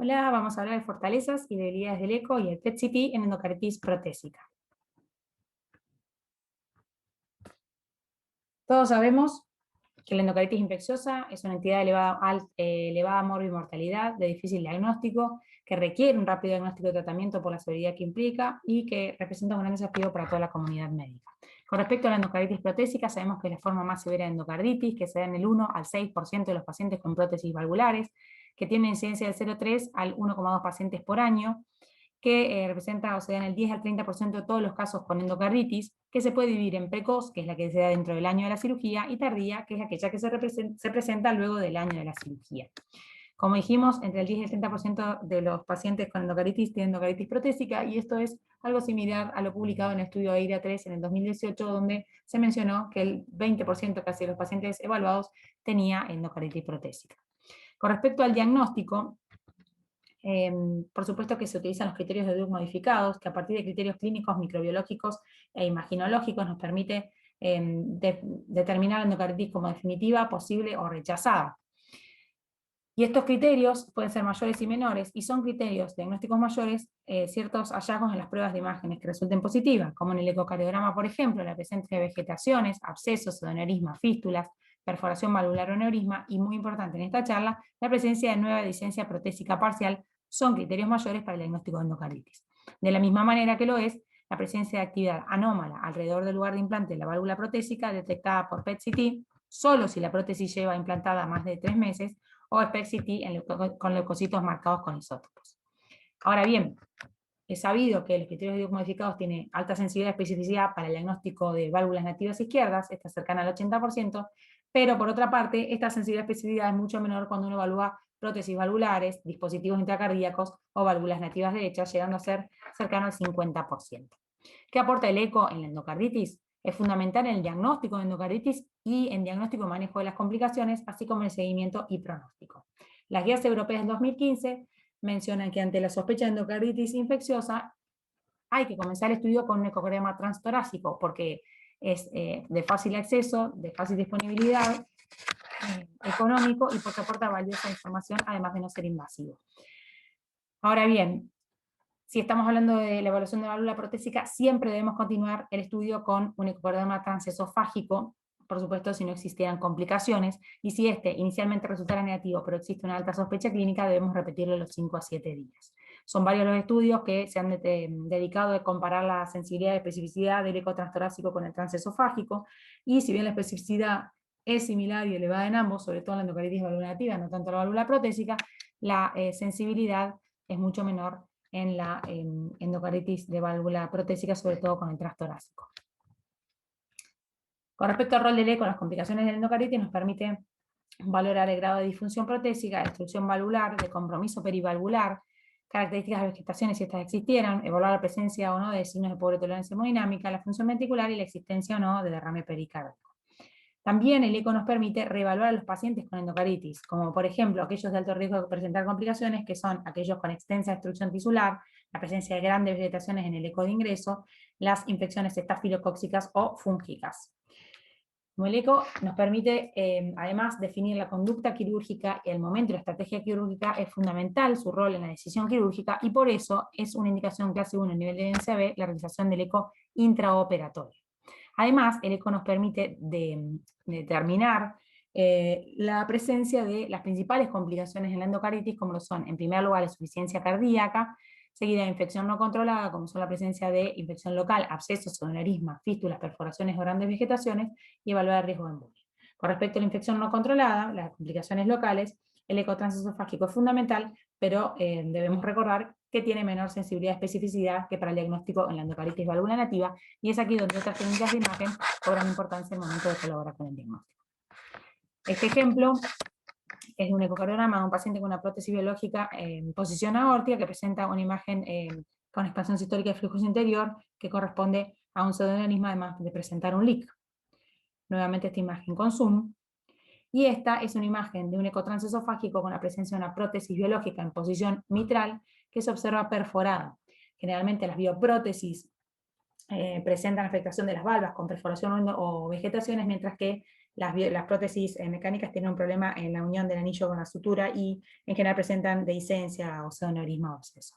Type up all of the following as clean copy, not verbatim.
Hola, vamos a hablar de fortalezas y debilidades del eco y el PET-CT en endocardititis protésica. Todos sabemos que la endocardititis infecciosa es una entidad de elevada morbimortalidad, de difícil diagnóstico, que requiere un rápido diagnóstico y tratamiento por la severidad que implica y que representa un gran desafío para toda la comunidad médica. Con respecto a la endocardititis protésica, sabemos que es la forma más severa de endocarditis, que se da en el 1 al 6% de los pacientes con prótesis valvulares, que tiene una incidencia del 0,3 al 1,2 pacientes por año, que representa o se da en el 10 al 30% de todos los casos con endocarditis, que se puede dividir en precoz, que es la que se da dentro del año de la cirugía, y tardía, que es aquella que se presenta luego del año de la cirugía. Como dijimos, entre el 10 y el 30% de los pacientes con endocarditis tienen endocarditis protésica, y esto es algo similar a lo publicado en el estudio AIRA 3 en el 2018, donde se mencionó que el 20% casi de los pacientes evaluados tenía endocarditis protésica. Con respecto al diagnóstico, por supuesto que se utilizan los criterios de Duke modificados, que a partir de criterios clínicos, microbiológicos e imaginológicos nos permite determinar la endocarditis como definitiva, posible o rechazada. Y estos criterios pueden ser mayores y menores, y son criterios diagnósticos mayores ciertos hallazgos en las pruebas de imágenes que resulten positivas, como en el ecocardiograma, por ejemplo, la presencia de vegetaciones, abscesos, pseudoneurisma, fístulas, perforación valvular o neurisma, y muy importante en esta charla, la presencia de nueva dehiscencia protésica parcial, son criterios mayores para el diagnóstico de endocarditis. De la misma manera que lo es la presencia de actividad anómala alrededor del lugar de implante de la válvula protésica detectada por PET-CT, solo si la prótesis lleva implantada más de 3 meses, o SPECT-CT con leucocitos marcados con isótopos. Ahora bien, es sabido que los criterios de Duke modificados tienen alta sensibilidad y especificidad para el diagnóstico de válvulas nativas izquierdas, está cercana al 80%, pero por otra parte, esta sensibilidad y especificidad es mucho menor cuando uno evalúa prótesis valvulares, dispositivos intracardíacos o válvulas nativas derechas, llegando a ser cercano al 50%. ¿Qué aporta el eco en la endocarditis? Es fundamental en el diagnóstico de endocarditis y en diagnóstico y manejo de las complicaciones, así como en el seguimiento y pronóstico. Las guías europeas del 2015 mencionan que ante la sospecha de endocarditis infecciosa hay que comenzar el estudio con un ecocardiograma transtorácico, porque es de fácil acceso, de fácil disponibilidad, económico, y porque aporta valiosa información, además de no ser invasivo. Ahora bien, si estamos hablando de la evaluación de la válvula protésica, siempre debemos continuar el estudio con un ecocardiograma transesofágico, por supuesto si no existieran complicaciones, y si este inicialmente resultara negativo, pero existe una alta sospecha clínica, debemos repetirlo los 5 a 7 días. Son varios los estudios que se han dedicado a comparar la sensibilidad y especificidad del eco transtorácico con el transesofágico, y si bien la especificidad es similar y elevada en ambos, sobre todo en la endocarditis valvulativa, no tanto la válvula protésica, la sensibilidad es mucho menor en la endocarditis de válvula protésica, sobre todo con el transtorácico. Con respecto al rol del eco en las complicaciones de la endocarditis, nos permite valorar el grado de disfunción protésica, de destrucción valvular, de compromiso perivalvular, características de vegetaciones si estas existieran, evaluar la presencia o no de signos de pobre tolerancia hemodinámica, la función ventricular y la existencia o no de derrame pericárdico. También el eco nos permite reevaluar a los pacientes con endocarditis, como por ejemplo aquellos de alto riesgo de presentar complicaciones, que son aquellos con extensa destrucción tisular, la presencia de grandes vegetaciones en el eco de ingreso, las infecciones estafilocóccicas o fúngicas. El eco nos permite, además, definir la conducta quirúrgica, y el momento y la estrategia quirúrgica es fundamental su rol en la decisión quirúrgica, y por eso es una indicación clase 1 a nivel de evidencia B, la realización del eco intraoperatorio. Además, el eco nos permite determinar la presencia de las principales complicaciones en la endocarditis, como lo son, en primer lugar, la insuficiencia cardíaca, seguida de infección no controlada, como son la presencia de infección local, abscesos, pseudoaneurismas, fístulas, perforaciones o grandes vegetaciones, y evaluar el riesgo de embolia. Con respecto a la infección no controlada, las complicaciones locales, el eco transesofágico es fundamental, pero debemos recordar que tiene menor sensibilidad y especificidad que para el diagnóstico en la endocarditis válvula nativa, y es aquí donde otras técnicas de imagen cobran importancia en el momento de colaborar con el diagnóstico. Este ejemplo es un ecocardiograma de un paciente con una prótesis biológica en posición aórtica, que presenta una imagen con expansión sistólica de flujo interior, que corresponde a un pseudoneurisma, además de presentar un leak. Nuevamente esta imagen con zoom. Y esta es una imagen de un eco transesofágico con la presencia de una prótesis biológica en posición mitral, que se observa perforada. Generalmente las bioprótesis presentan afectación de las valvas con perforación o vegetaciones, mientras que las prótesis mecánicas tienen un problema en la unión del anillo con la sutura y en general presentan dehiscencia o pseudoneurisma o absceso.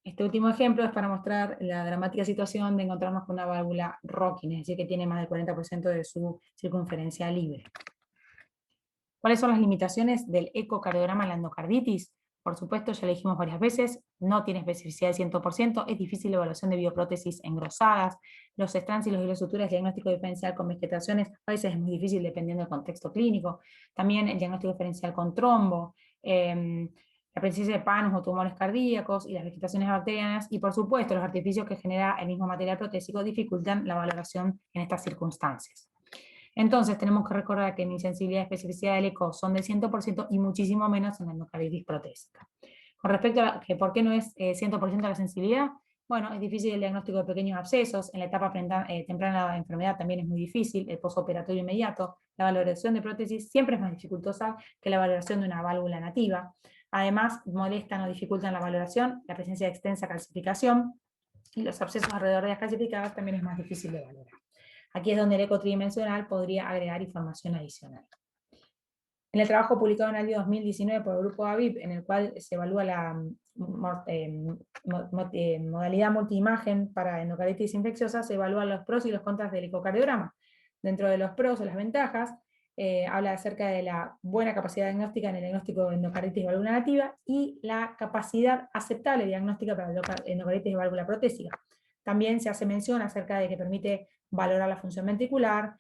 Este último ejemplo es para mostrar la dramática situación de encontrarnos con una válvula rocking, es decir, que tiene más del 40% de su circunferencia libre. ¿Cuáles son las limitaciones del ecocardiograma en la endocarditis? Por supuesto, ya lo dijimos varias veces, no tiene especificidad de 100%, es difícil la evaluación de bioprótesis engrosadas, los estránsilos y las suturas, diagnóstico diferencial con vegetaciones, a veces es muy difícil dependiendo del contexto clínico, también el diagnóstico diferencial con trombo, la presencia de panos o tumores cardíacos y las vegetaciones bacterianas, y por supuesto los artificios que genera el mismo material protésico dificultan la valoración en estas circunstancias. Entonces tenemos que recordar que mi sensibilidad y especificidad del eco son del 100% y muchísimo menos en la endocarditis protésica. Con respecto a que por qué no es 100% la sensibilidad, bueno, es difícil el diagnóstico de pequeños abscesos, en la etapa temprana de la enfermedad también es muy difícil, el postoperatorio inmediato, la valoración de prótesis siempre es más dificultosa que la valoración de una válvula nativa. Además, molestan o dificultan la valoración, la presencia de extensa calcificación, y los abscesos alrededor de las calcificadas también es más difícil de valorar. Aquí es donde el eco tridimensional podría agregar información adicional. En el trabajo publicado en el año 2019 por el grupo AVIP, en el cual se evalúa la modalidad multiimagen para endocarditis infecciosa, se evalúan los pros y los contras del ecocardiograma. Dentro de los pros o las ventajas, habla acerca de la buena capacidad diagnóstica en el diagnóstico de endocarditis de válvula nativa y la capacidad aceptable diagnóstica para endocarditis de válvula protésica. También se hace mención acerca de que permite valorar la función ventricular,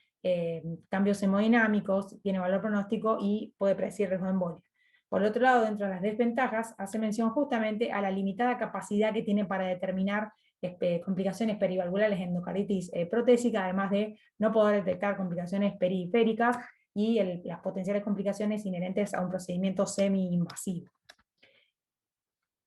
cambios hemodinámicos, tiene valor pronóstico y puede predecir riesgo de embolia. Por otro lado, dentro de las desventajas, hace mención justamente a la limitada capacidad que tiene para determinar complicaciones perivalvulares en endocarditis protésica, además de no poder detectar complicaciones periféricas y las potenciales complicaciones inherentes a un procedimiento semi-invasivo.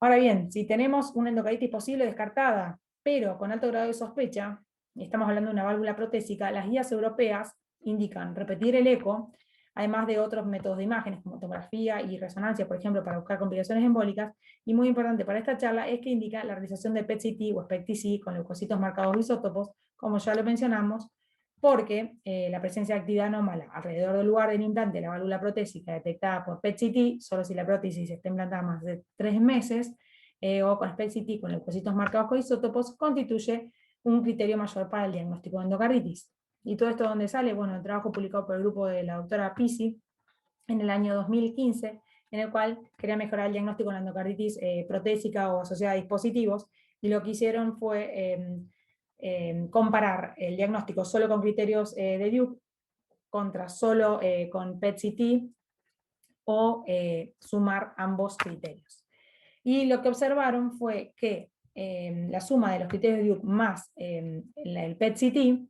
Ahora bien, si tenemos una endocarditis posible descartada, pero con alto grado de sospecha, y estamos hablando de una válvula protésica, las guías europeas indican repetir el eco, además de otros métodos de imágenes como tomografía y resonancia, por ejemplo, para buscar complicaciones embólicas, y muy importante para esta charla es que indica la realización de PET-CT o SPECT-CT con leucocitos marcados isótopos, como ya lo mencionamos, porque la presencia de actividad anómala alrededor del lugar del implante de la válvula protésica detectada por PET-CT, solo si la prótesis está implantada más de 3 meses, o con SPECT-CT con leucocitos marcados con isótopos, constituye un criterio mayor para el diagnóstico de endocarditis. ¿Y todo esto dónde sale? Bueno, el trabajo publicado por el grupo de la doctora Pisi en el año 2015, en el cual quería mejorar el diagnóstico de la endocarditis protésica o asociada a dispositivos, y lo que hicieron fue comparar el diagnóstico solo con criterios de Duke contra solo con PET-CT o sumar ambos criterios. Y lo que observaron fue que la suma de los criterios de Duke más el PET-CT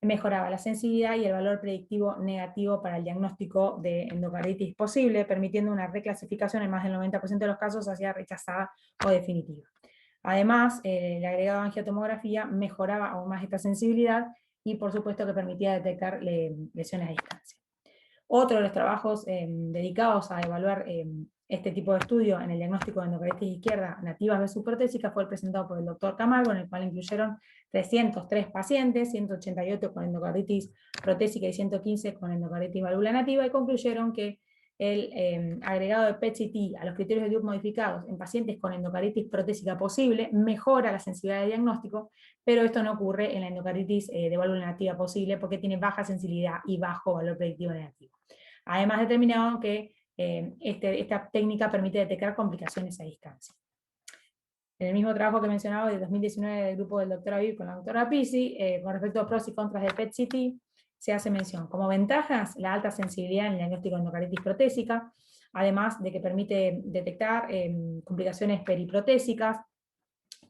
mejoraba la sensibilidad y el valor predictivo negativo para el diagnóstico de endocarditis posible, permitiendo una reclasificación en más del 90% de los casos hacia rechazada o definitiva. Además, el agregado de angiotomografía mejoraba aún más esta sensibilidad y por supuesto que permitía detectar lesiones a distancia. Otro de los trabajos dedicados a evaluar este tipo de estudio en el diagnóstico de endocarditis izquierda nativas versus protésicas fue el presentado por el doctor Camargo, en el cual incluyeron 303 pacientes, 188 con endocarditis protésica y 115 con endocarditis válvula nativa, y concluyeron que el agregado de PET-CT a los criterios de Duke modificados en pacientes con endocarditis protésica posible mejora la sensibilidad de diagnóstico, pero esto no ocurre en la endocarditis de válvula nativa posible porque tiene baja sensibilidad y bajo valor predictivo negativo. Además determinaron que esta técnica permite detectar complicaciones a distancia. En el mismo trabajo que mencionaba de 2019 del grupo del doctor Aviv con la doctora Pisi, con respecto a pros y contras de PET-CT, se hace mención como ventajas la alta sensibilidad en el diagnóstico de endocarditis protésica, además de que permite detectar complicaciones periprotésicas,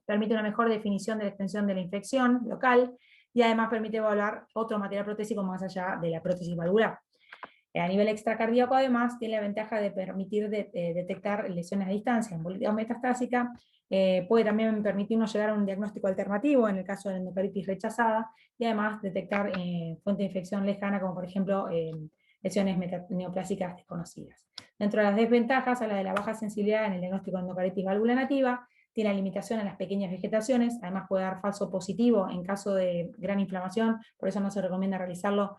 permite una mejor definición de la extensión de la infección local y además permite evaluar otro material protésico más allá de la prótesis valvular. A nivel extracardíaco, además, tiene la ventaja de permitir detectar lesiones a distancia, embolitis metastásica, puede también permitirnos llegar a un diagnóstico alternativo en el caso de la endocarditis rechazada, y además detectar fuente de infección lejana, como por ejemplo lesiones neoplásicas desconocidas. Dentro de las desventajas, habla de la baja sensibilidad en el diagnóstico de endocarditis válvula nativa, tiene la limitación a las pequeñas vegetaciones, además puede dar falso positivo en caso de gran inflamación, por eso no se recomienda realizarlo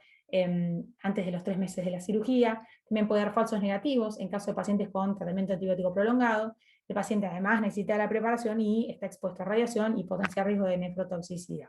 antes de los 3 meses de la cirugía. También puede dar falsos negativos en caso de pacientes con tratamiento antibiótico prolongado. El paciente además necesita la preparación y está expuesto a radiación y potencial riesgo de nefrotoxicidad.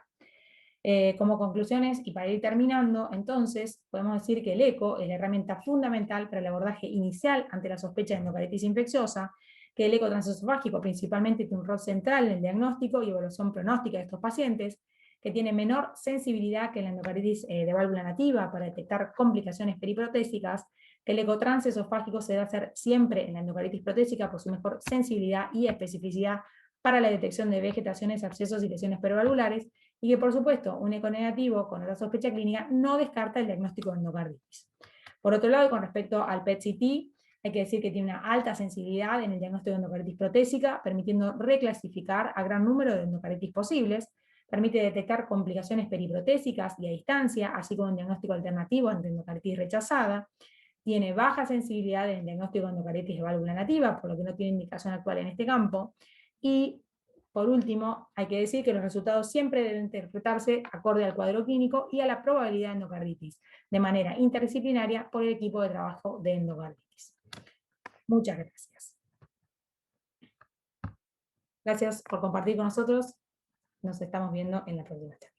Como conclusiones, y para ir terminando, entonces, podemos decir que el eco es la herramienta fundamental para el abordaje inicial ante la sospecha de endocardititis infecciosa, que el eco transesofágico principalmente tiene un rol central en el diagnóstico y evaluación pronóstica de estos pacientes, que tiene menor sensibilidad que la endocarditis de válvula nativa para detectar complicaciones periprotésicas, que el eco transesofágico se debe hacer siempre en la endocarditis protésica por su mejor sensibilidad y especificidad para la detección de vegetaciones, abscesos y lesiones perivalvulares, y que por supuesto un eco negativo con alta sospecha clínica no descarta el diagnóstico de endocarditis. Por otro lado, con respecto al PET-CT, hay que decir que tiene una alta sensibilidad en el diagnóstico de endocarditis protésica, permitiendo reclasificar a gran número de endocarditis posibles, permite detectar complicaciones periprotésicas y a distancia, así como un diagnóstico alternativo ante endocarditis rechazada, tiene baja sensibilidad en el diagnóstico de endocarditis de válvula nativa, por lo que no tiene indicación actual en este campo, y por último, hay que decir que los resultados siempre deben interpretarse acorde al cuadro clínico y a la probabilidad de endocarditis, de manera interdisciplinaria por el equipo de trabajo de endocarditis. Muchas gracias. Gracias por compartir con nosotros. Nos estamos viendo en la próxima charla.